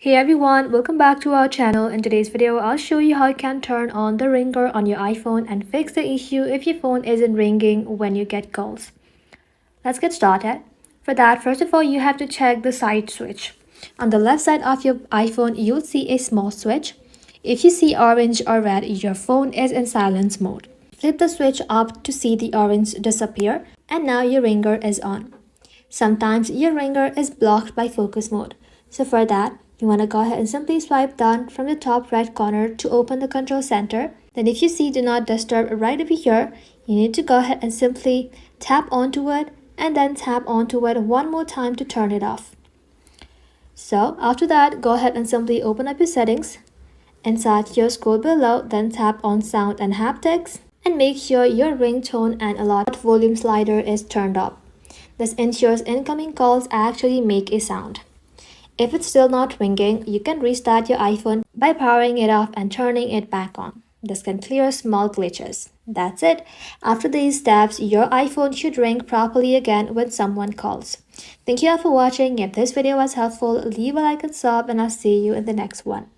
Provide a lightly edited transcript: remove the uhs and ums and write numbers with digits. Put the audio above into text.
Hey everyone, welcome back to our channel. In today's video, I'll show you how you can turn on the ringer on your iPhone and fix the issue if your phone isn't ringing when you get calls. Let's get started. For that, first of all, you have to check the side switch. On the left side of your iPhone, you'll see a small switch. If you see orange or red, your phone is in silence mode. Flip the switch up to see the orange disappear, and now your ringer is on. Sometimes your ringer is blocked by focus mode. So for that, you want to go ahead and simply swipe down from the top right corner to open the control center. Then if you see do not disturb right over here, you need to go ahead and simply tap onto it and then tap onto it one more time to turn it off. So after that, go ahead and simply open up your settings. Inside here, scroll below, then tap on Sound and Haptics and make sure your ringtone and volume slider is turned up. This ensures incoming calls actually make a sound. If it's still not ringing, you can restart your iPhone by powering it off and turning it back on. This can clear small glitches. That's it. After these steps, your iPhone should ring properly again when someone calls. Thank you all for watching. If this video was helpful, leave a like and sub, and I'll see you in the next one.